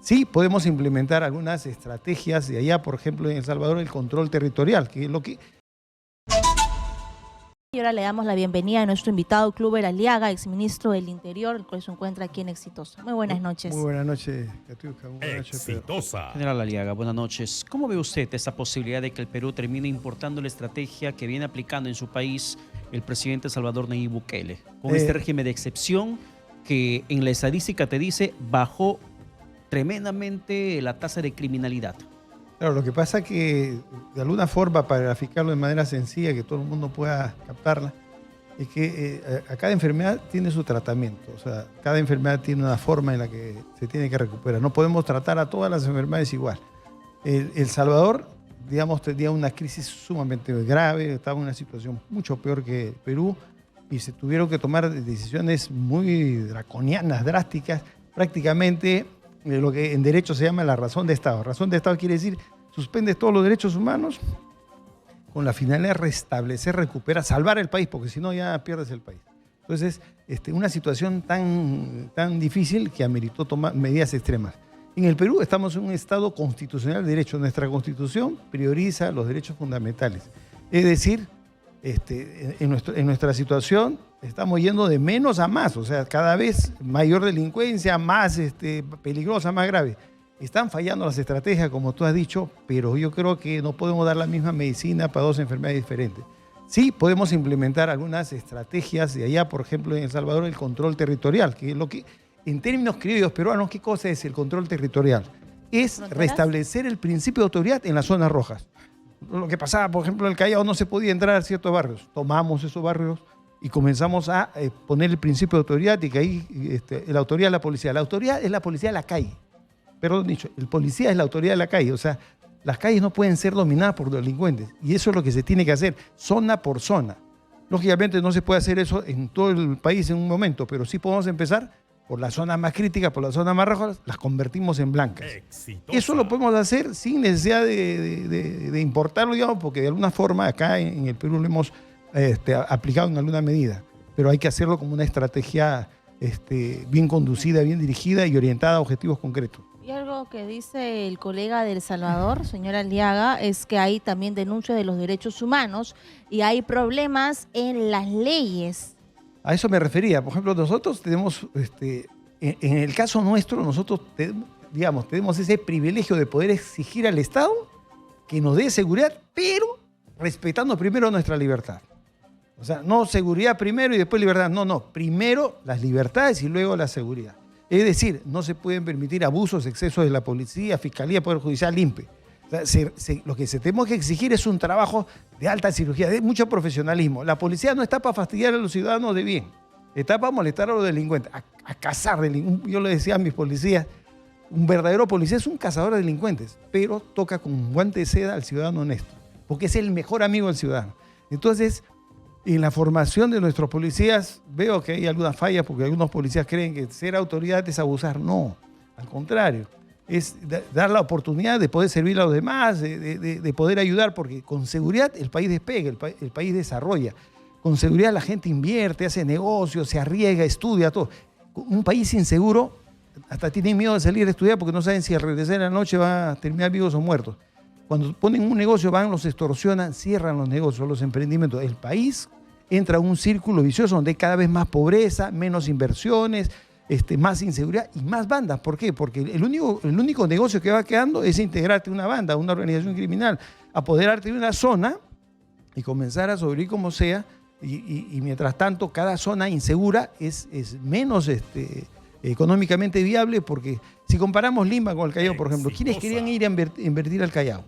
Sí, podemos implementar algunas estrategias de allá, por ejemplo, en El Salvador, el control territorial, que es lo que... Y ahora le damos la bienvenida a nuestro invitado, Kluber Aliaga, exministro del Interior, el cual se encuentra aquí en Exitosa. Muy buenas noches. Muy buenas noches, Catiusca. Muy buenas noches, Pedro. Exitosa. General Aliaga, buenas noches. ¿Cómo ve usted esa posibilidad de que el Perú termine importando la estrategia que viene aplicando en su país el presidente Salvador Nayib Bukele? Con este régimen de excepción que en la estadística te dice bajó tremendamente la tasa de criminalidad. Claro, lo que pasa es que de alguna forma, para graficarlo de manera sencilla, que todo el mundo pueda captarla, es que a cada enfermedad tiene su tratamiento. O sea, cada enfermedad tiene una forma en la que se tiene que recuperar. No podemos tratar a todas las enfermedades igual. El Salvador, digamos, tenía una crisis sumamente grave, estaba en una situación mucho peor que Perú y se tuvieron que tomar decisiones muy draconianas, drásticas, prácticamente lo que en derecho se llama la razón de Estado. Razón de Estado quiere decir suspendes todos los derechos humanos con la finalidad de restablecer, recuperar, salvar el país, porque si no ya pierdes el país. Entonces, una situación tan difícil que ameritó tomar medidas extremas. En el Perú estamos en un Estado constitucional de derecho. Nuestra Constitución prioriza los derechos fundamentales. Es decir, en nuestra situación estamos yendo de menos a más, o sea, cada vez mayor delincuencia, más peligrosa, más grave. Están fallando las estrategias, como tú has dicho, pero yo creo que no podemos dar la misma medicina para dos enfermedades diferentes. Sí, podemos implementar algunas estrategias de allá, por ejemplo, en El Salvador, el control territorial, que es lo que, en términos criollos peruanos, ¿qué cosa es el control territorial? Es restablecer el principio de autoridad en las zonas rojas. Lo que pasaba, por ejemplo, en el Callao no se podía entrar a ciertos barrios. Tomamos esos barrios y comenzamos a poner el principio de autoridad y que ahí la autoridad es la policía. La autoridad es la policía de la calle. Perdón dicho, el policía es la autoridad de la calle. O sea, las calles no pueden ser dominadas por delincuentes. Y eso es lo que se tiene que hacer, zona por zona. Lógicamente no se puede hacer eso en todo el país en un momento, pero sí podemos empezar por las zonas más críticas, por las zonas más rojas, las convertimos en blancas. Exitosa. Eso lo podemos hacer sin necesidad de importarlo, digamos, porque de alguna forma acá en el Perú lo hemos aplicado en alguna medida. Pero hay que hacerlo como una estrategia bien conducida, bien dirigida y orientada a objetivos concretos. Y algo que dice el colega de El Salvador, señor Aliaga, es que hay también denuncias de los derechos humanos y hay problemas en las leyes. A eso me refería. Por ejemplo, nosotros tenemos, en el caso nuestro, nosotros tenemos ese privilegio de poder exigir al Estado que nos dé seguridad, pero respetando primero nuestra libertad. O sea, no seguridad primero y después libertad. No, primero las libertades y luego la seguridad. Es decir, no se pueden permitir abusos, excesos de la policía, fiscalía, poder judicial, INPE. O sea, lo que tenemos que exigir es un trabajo de alta cirugía, de mucho profesionalismo. La policía no está para fastidiar a los ciudadanos de bien, está para molestar a los delincuentes, a cazar delincuentes. Yo le decía a mis policías, un verdadero policía es un cazador de delincuentes, pero toca con un guante de seda al ciudadano honesto, porque es el mejor amigo del ciudadano. Entonces, en la formación de nuestros policías veo que hay algunas fallas, porque algunos policías creen que ser autoridad es abusar. No, al contrario. Es dar la oportunidad de poder servir a los demás, de poder ayudar, porque con seguridad el país despega, el país desarrolla. Con seguridad la gente invierte, hace negocios, se arriesga, estudia, todo. Un país inseguro hasta tienen miedo de salir a estudiar porque no saben si al regresar en la noche van a terminar vivos o muertos. Cuando ponen un negocio, van, los extorsionan, cierran los negocios, los emprendimientos. El país entra en un círculo vicioso donde hay cada vez más pobreza, menos inversiones, más inseguridad y más bandas. ¿Por qué? Porque el único negocio que va quedando es integrarte a una banda, a una organización criminal, apoderarte de una zona y comenzar a sobrevivir como sea. Y mientras tanto, cada zona insegura es menos económicamente viable, porque si comparamos Lima con el Callao, por ejemplo, ¿quiénes querían ir a invertir al Callao?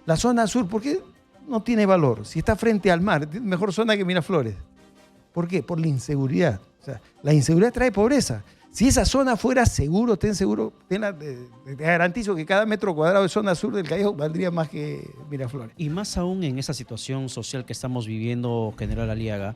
La zona sur, ¿por qué no tiene valor? Si está frente al mar, mejor zona que Miraflores. ¿Por qué? Por la inseguridad. O sea, la inseguridad trae pobreza. Si esa zona fuera seguro, te garantizo que cada metro cuadrado de zona sur del Callao valdría más que Miraflores. Y más aún en esa situación social que estamos viviendo, General Aliaga,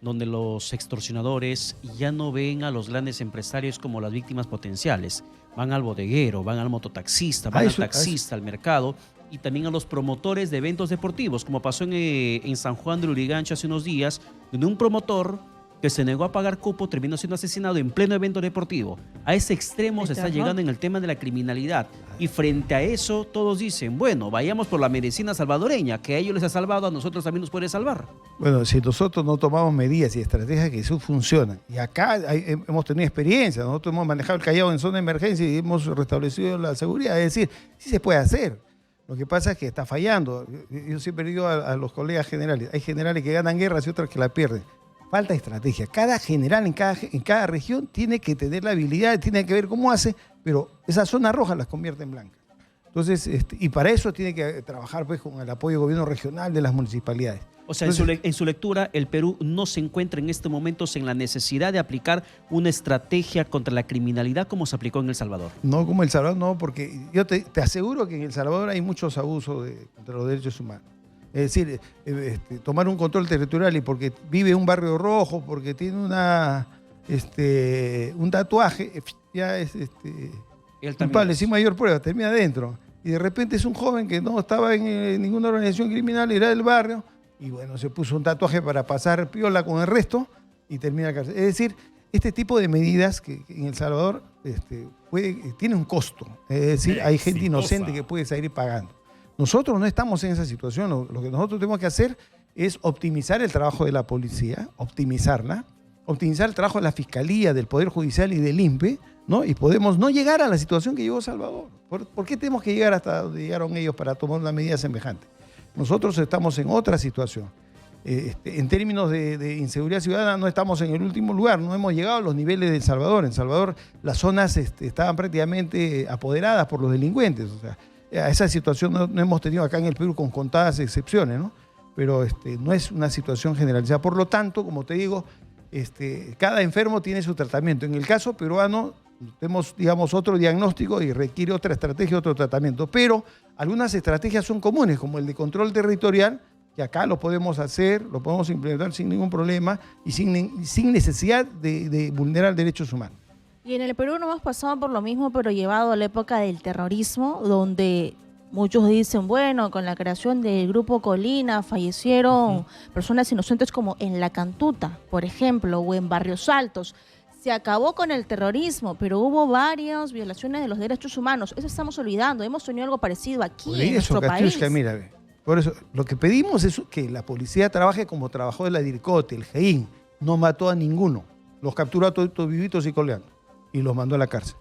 donde los extorsionadores ya no ven a los grandes empresarios como las víctimas potenciales. Van al bodeguero, van al mototaxista, van al taxista, al mercado, y también a los promotores de eventos deportivos, como pasó en San Juan de Lurigancho hace unos días, donde un promotor que se negó a pagar cupo terminó siendo asesinado en pleno evento deportivo. A ese extremo se está llegando en el tema de la criminalidad. Y frente a eso, todos dicen, bueno, vayamos por la medicina salvadoreña, que a ellos les ha salvado, a nosotros también nos puede salvar. Bueno, si nosotros no tomamos medidas y estrategias que eso funcionan, y acá hemos tenido experiencia, nosotros hemos manejado el Callao en zona de emergencia y hemos restablecido la seguridad, es decir, sí se puede hacer. Lo que pasa es que está fallando. Yo siempre digo a los colegas generales, hay generales que ganan guerras y otros que la pierden. Falta estrategia. Cada general en cada región tiene que tener la habilidad, tiene que ver cómo hace, pero esas zonas rojas las convierte en blancas. Entonces, y para eso tiene que trabajar pues, con el apoyo del gobierno regional de las municipalidades. O sea, en su lectura, el Perú no se encuentra en estos momentos en la necesidad de aplicar una estrategia contra la criminalidad como se aplicó en El Salvador. No como El Salvador, no, porque yo te aseguro que en El Salvador hay muchos abusos contra los derechos humanos. Es decir, tomar un control territorial y porque vive en un barrio rojo, porque tiene un tatuaje, ya es culpable, sin mayor prueba, termina adentro. Y de repente es un joven que no estaba en ninguna organización criminal, era del barrio, y bueno, se puso un tatuaje para pasar piola con el resto y termina la cárcel. Es decir, este tipo de medidas que en El Salvador tiene un costo. Es decir, hay gente inocente que puede salir pagando. Nosotros no estamos en esa situación. Lo que nosotros tenemos que hacer es optimizar el trabajo de la policía, optimizar el trabajo de la Fiscalía, del Poder Judicial y del INPE, ¿no? Y podemos no llegar a la situación que llegó Salvador. ¿Por qué tenemos que llegar hasta donde llegaron ellos para tomar una medida semejante? Nosotros estamos en otra situación. En términos de inseguridad ciudadana no estamos en el último lugar, no hemos llegado a los niveles de El Salvador. En Salvador las zonas estaban prácticamente apoderadas por los delincuentes. O sea, a esa situación no hemos tenido acá en el Perú con contadas excepciones, ¿no? Pero no es una situación generalizada. Por lo tanto, como te digo, cada enfermo tiene su tratamiento. En el caso peruano tenemos, digamos, otro diagnóstico y requiere otra estrategia, otro tratamiento. Pero algunas estrategias son comunes, como el de control territorial, que acá lo podemos hacer, lo podemos implementar sin ningún problema y sin necesidad de vulnerar derechos humanos. Y en el Perú no hemos pasado por lo mismo, pero llevado a la época del terrorismo, donde muchos dicen, bueno, con la creación del Grupo Colina fallecieron personas inocentes como en La Cantuta, por ejemplo, o en Barrios Altos. Se acabó con el terrorismo, pero hubo varias violaciones de los derechos humanos. Eso estamos olvidando. Hemos tenido algo parecido aquí en nuestro país. Mira, por eso, lo que pedimos es que la policía trabaje como trabajó la DIRCOTE, el GEIN. No mató a ninguno. Los capturó a todos vivitos y coleando. Y los mandó a la cárcel.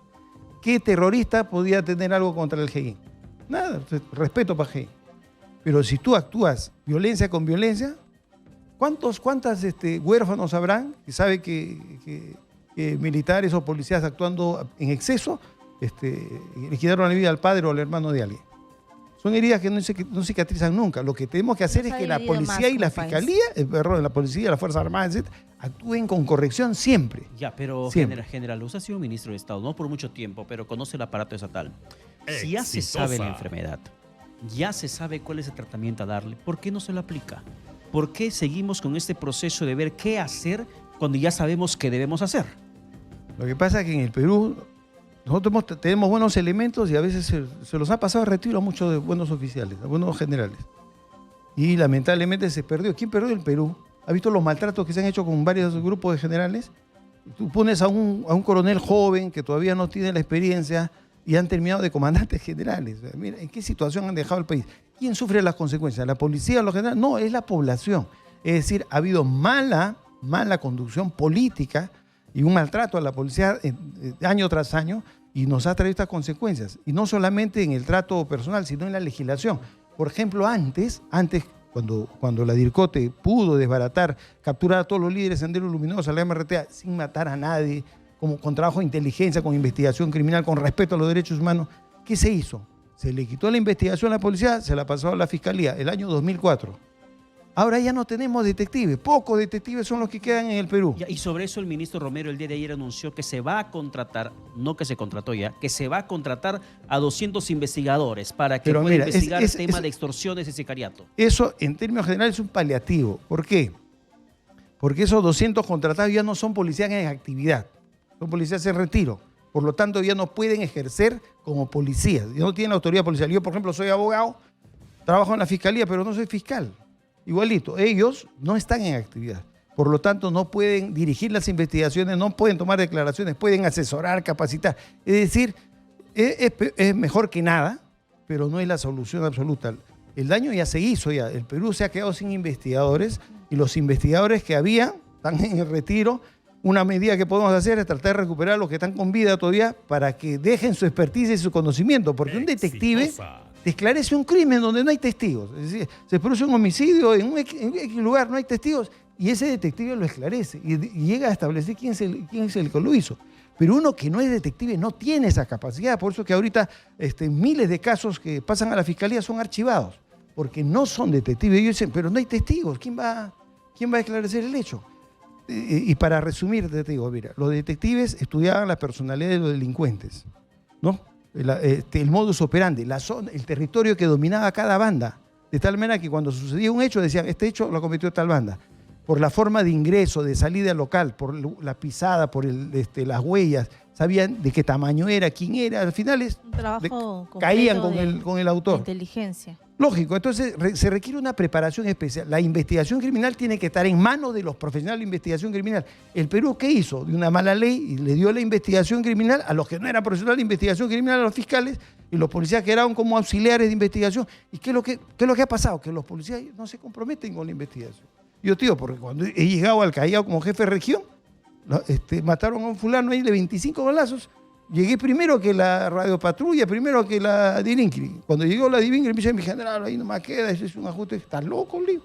¿Qué terrorista podía tener algo contra el GEIN? Nada, respeto para el GEIN. Pero si tú actúas violencia con violencia, ¿cuántas huérfanos habrán que sabe que militares o policías actuando en exceso le quitaron la vida al padre o al hermano de alguien? Son heridas que no cicatrizan nunca. Lo que tenemos que hacer es que la policía y la fiscalía, la policía, las Fuerzas Armadas, etc., actúen con corrección siempre. Ya, pero siempre. general, usted ha sido ministro de Estado, no por mucho tiempo, pero conoce el aparato estatal. Si ya se sabe la enfermedad, ya se sabe cuál es el tratamiento a darle, ¿por qué no se lo aplica? ¿Por qué seguimos con este proceso de ver qué hacer cuando ya sabemos qué debemos hacer? Lo que pasa es que en el Perú nosotros tenemos buenos elementos y a veces se los ha pasado a retiro a muchos de buenos oficiales, a buenos generales. Y lamentablemente se perdió. ¿Quién perdió el Perú? ¿Ha visto los maltratos que se han hecho con varios grupos de generales? Tú pones a un coronel joven que todavía no tiene la experiencia y han terminado de comandantes generales. Mira, ¿en qué situación han dejado el país? ¿Quién sufre las consecuencias? ¿La policía o los generales? No, es la población. Es decir, ha habido mala conducción política y un maltrato a la policía año tras año y nos ha traído estas consecuencias. Y no solamente en el trato personal, sino en la legislación. Por ejemplo, antes cuando la DIRCOTE pudo desbaratar, capturar a todos los líderes de Sendero Luminoso, a la MRTA, sin matar a nadie, con trabajo de inteligencia, con investigación criminal, con respeto a los derechos humanos, ¿qué se hizo? Se le quitó la investigación a la policía, se la pasó a la Fiscalía, el año 2004. Ahora ya no tenemos detectives, pocos detectives son los que quedan en el Perú. Y sobre eso el ministro Romero el día de ayer anunció que se va a contratar, no que se contrató ya, que se va a contratar a 200 investigadores para que puedan investigar el tema de extorsiones y sicariato. Eso en términos generales es un paliativo. ¿Por qué? Porque esos 200 contratados ya no son policías en actividad, son policías en retiro. Por lo tanto ya no pueden ejercer como policías, ya no tienen la autoridad policial. Yo, por ejemplo, soy abogado, trabajo en la Fiscalía, pero no soy fiscal. Igualito, ellos no están en actividad. Por lo tanto, no pueden dirigir las investigaciones, no pueden tomar declaraciones, pueden asesorar, capacitar. Es decir, es mejor que nada, pero no es la solución absoluta. El daño ya se hizo, ya. El Perú se ha quedado sin investigadores y los investigadores que había están en el retiro. Una medida que podemos hacer es tratar de recuperar a los que están con vida todavía para que dejen su expertise y su conocimiento, porque un detective te esclarece un crimen donde no hay testigos. Es decir, se produce un homicidio en un X lugar, no hay testigos, y ese detective lo esclarece y llega a establecer quién es el que lo hizo. Pero uno que no es detective no tiene esa capacidad, por eso que ahorita miles de casos que pasan a la fiscalía son archivados, porque no son detectives. Ellos dicen, pero no hay testigos, ¿quién va a esclarecer el hecho? Y para resumir, te digo, mira, los detectives estudiaban la personalidad de los delincuentes, ¿no? El modus operandi, la zona, el territorio que dominaba cada banda, de tal manera que cuando sucedía un hecho decían, este hecho lo cometió tal banda. Por la forma de ingreso, de salida local, por la pisada, por las huellas, sabían de qué tamaño era, quién era. Al final caían con el autor. Inteligencia. Lógico, entonces se requiere una preparación especial. La investigación criminal tiene que estar en manos de los profesionales de investigación criminal. ¿El Perú qué hizo? De una mala ley y le dio la investigación criminal a los que no eran profesionales de investigación criminal, a los fiscales, y los policías quedaron como auxiliares de investigación. ¿Y qué es lo que ha pasado? Que los policías no se comprometen con la investigación. Yo te digo, porque cuando he llegado al Callao como jefe de región, mataron a un fulano ahí de 25 balazos. Llegué primero que la radiopatrulla, primero que la Dirincri. Cuando llegó la Dirincri, me dice, mi general, ahí nomás queda, eso es un ajuste. ¿Estás loco, Leo?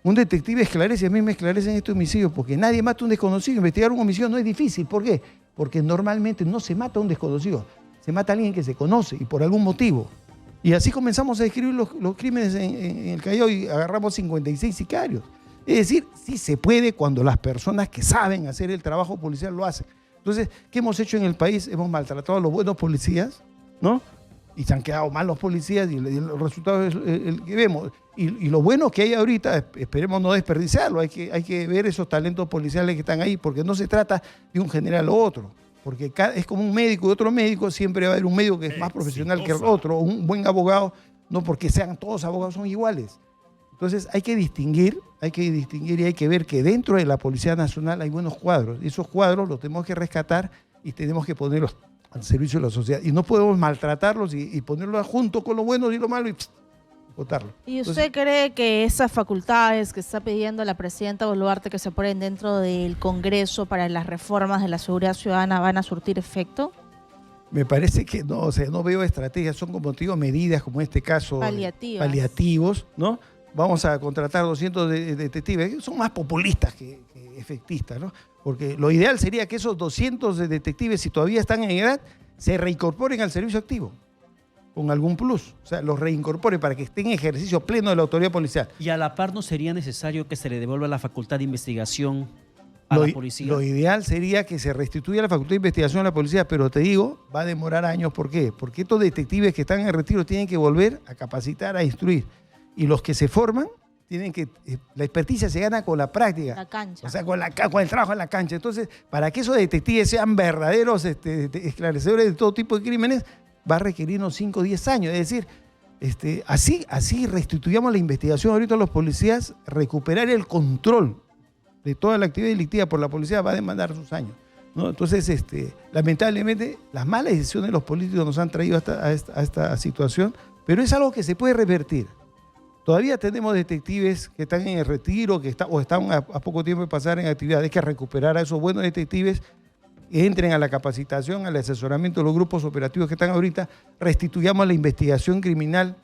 Un detective esclarece, a mí me esclarecen estos homicidios, porque nadie mata a un desconocido. Investigar un homicidio no es difícil. ¿Por qué? Porque normalmente no se mata a un desconocido, se mata a alguien que se conoce y por algún motivo. Y así comenzamos a describir los crímenes en el Callao y agarramos 56 sicarios. Es decir, sí se puede cuando las personas que saben hacer el trabajo policial lo hacen. Entonces, ¿qué hemos hecho en el país? Hemos maltratado a los buenos policías, ¿no? Y se han quedado mal los policías y el resultado es el que vemos. Y lo bueno que hay ahorita, esperemos no desperdiciarlo, hay que ver esos talentos policiales que están ahí, porque no se trata de un general o otro. Porque es como un médico y otro médico, siempre va a haber un médico que es más profesional que el otro, un buen abogado, no porque sean todos abogados, son iguales. Entonces hay que distinguir y hay que ver que dentro de la Policía Nacional hay buenos cuadros. Y esos cuadros los tenemos que rescatar y tenemos que ponerlos al servicio de la sociedad. Y no podemos maltratarlos y ponerlos junto con lo bueno y lo malo y votarlo. ¿Y usted cree que esas facultades que está pidiendo la presidenta Boluarte que se ponen dentro del Congreso para las reformas de la seguridad ciudadana van a surtir efecto? Me parece que no, o sea, no veo estrategias, son como te digo, medidas como en este caso paliativos, ¿no? Vamos a contratar 200 detectives, son más populistas que efectistas, ¿no? Porque lo ideal sería que esos 200 detectives, si todavía están en edad, se reincorporen al servicio activo, con algún plus. O sea, los reincorporen para que estén en ejercicio pleno de la autoridad policial. ¿Y a la par no sería necesario que se le devuelva la facultad de investigación a la policía? Lo ideal sería que se restituya la facultad de investigación a la policía, pero te digo, va a demorar años. ¿Por qué? Porque estos detectives que están en retiro tienen que volver a capacitar, a instruir. Y los que se forman, tienen que, la experticia se gana con la práctica. La cancha. O sea, con el trabajo en la cancha. Entonces, para que esos detectives sean verdaderos esclarecedores de todo tipo de crímenes, va a requerir unos 5 o 10 años. Es decir, así restituyamos la investigación ahorita a los policías, recuperar el control de toda la actividad delictiva por la policía va a demandar sus años, ¿no? Entonces, lamentablemente, las malas decisiones de los políticos nos han traído a esta situación, pero es algo que se puede revertir. Todavía tenemos detectives que están en el retiro, o están a poco tiempo de pasar en actividad. Hay que recuperar a esos buenos detectives que entren a la capacitación, al asesoramiento de los grupos operativos que están ahorita, restituyamos la investigación criminal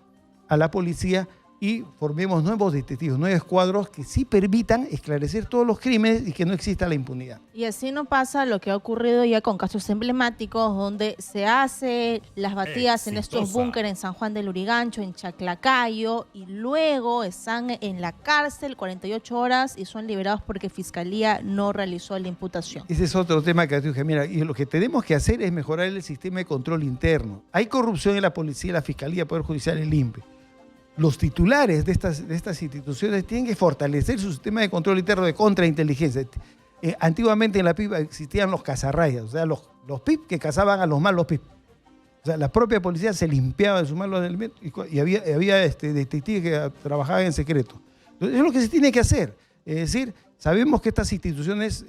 a la policía y formemos nuevos detectives, nuevos cuadros que sí permitan esclarecer todos los crímenes y que no exista la impunidad. Y así no pasa lo que ha ocurrido ya con casos emblemáticos donde se hace las batidas en estos búnkeres en San Juan del Lurigancho, en Chaclacayo, y luego están en la cárcel 48 horas y son liberados porque Fiscalía no realizó la imputación. Ese es otro tema que dije, mira, y lo que tenemos que hacer es mejorar el sistema de control interno. Hay corrupción en la policía, la Fiscalía, Poder Judicial, el INPE. Los titulares de estas instituciones tienen que fortalecer su sistema de control interno de contrainteligencia. Antiguamente en la PIP existían los cazarrayas, o sea, los PIP que cazaban a los malos PIP. O sea, la propia policía se limpiaba de sus malos elementos y había detectives que trabajaban en secreto. Entonces, es lo que se tiene que hacer. Es decir, sabemos que estas instituciones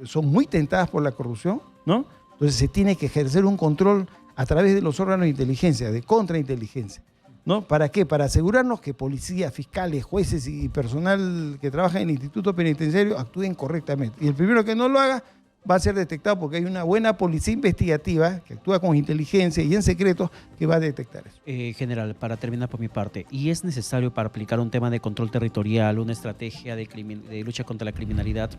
son muy tentadas por la corrupción, ¿no? Entonces se tiene que ejercer un control a través de los órganos de inteligencia, de contrainteligencia, ¿no? ¿Para qué? Para asegurarnos que policías, fiscales, jueces y personal que trabaja en el Instituto Penitenciario actúen correctamente. Y el primero que no lo haga va a ser detectado porque hay una buena policía investigativa que actúa con inteligencia y en secreto que va a detectar eso. General, para terminar por mi parte, ¿y es necesario para aplicar un tema de control territorial, una estrategia de lucha contra la criminalidad,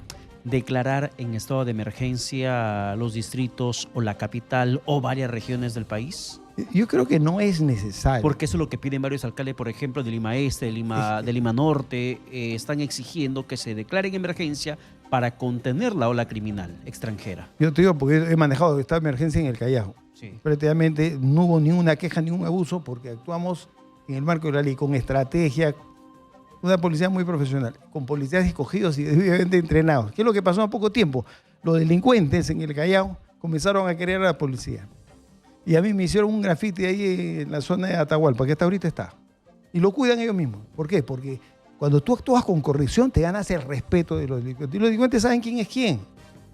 declarar en estado de emergencia los distritos o la capital o varias regiones del país? Yo creo que no es necesario. Porque eso es lo que piden varios alcaldes, por ejemplo, de Lima Este, de Lima Norte, están exigiendo que se declare en emergencia para contener la ola criminal extranjera. Yo te digo porque he manejado esta emergencia en el Callao. Sí. Prácticamente no hubo ninguna queja, ningún abuso, porque actuamos en el marco de la ley con estrategia, una policía muy profesional, con policías escogidos y debidamente entrenados. ¿Qué es lo que pasó en poco tiempo? Los delincuentes en el Callao comenzaron a querer a la policía. Y a mí me hicieron un grafiti ahí en la zona de Atahualpa, que hasta ahorita está. Y lo cuidan ellos mismos. ¿Por qué? Porque cuando tú actúas con corrección, te ganas el respeto de los delincuentes. Y los delincuentes saben quién es quién.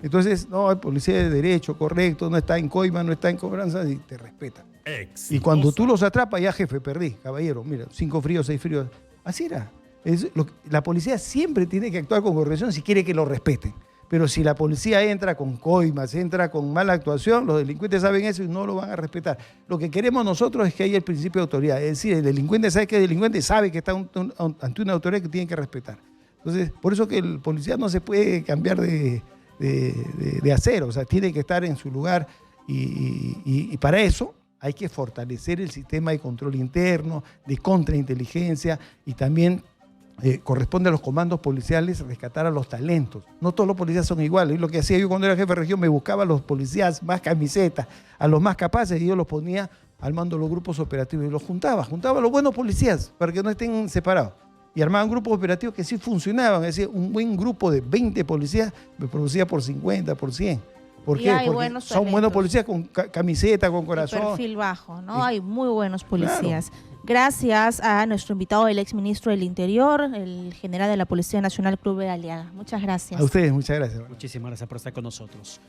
Entonces, no, el policía de derecho, correcto, no está en coima, no está en cobranza, y te respetan. Y cuando tú los atrapas, ya jefe, perdí, caballero, mira, 5 fríos, 6 fríos. Así era. La policía siempre tiene que actuar con corrección si quiere que lo respeten. Pero si la policía entra con coimas, entra con mala actuación, los delincuentes saben eso y no lo van a respetar. Lo que queremos nosotros es que haya el principio de autoridad. Es decir, el delincuente sabe que es delincuente, sabe que está ante una autoridad que tiene que respetar. Entonces, por eso que el policía no se puede cambiar de acero, o sea, tiene que estar en su lugar y para eso hay que fortalecer el sistema de control interno, de contrainteligencia y también corresponde a los comandos policiales rescatar a los talentos. No todos los policías son iguales. Y lo que hacía yo cuando era jefe de región, me buscaba a los policías más camisetas, a los más capaces, y yo los ponía al mando de los grupos operativos y los juntaba a los buenos policías para que no estén separados. Y armaban grupos operativos que sí funcionaban. Es decir, un buen grupo de 20 policías me producía por 50, por 100. ¿Por qué? Porque son buenos policías con camiseta, con corazón. De perfil bajo, ¿no? Hay muy buenos policías. Claro. Gracias a nuestro invitado, el exministro del Interior, el general de la Policía Nacional, Clube Aliaga. Muchas gracias. A ustedes, muchas gracias. Muchísimas gracias por estar con nosotros.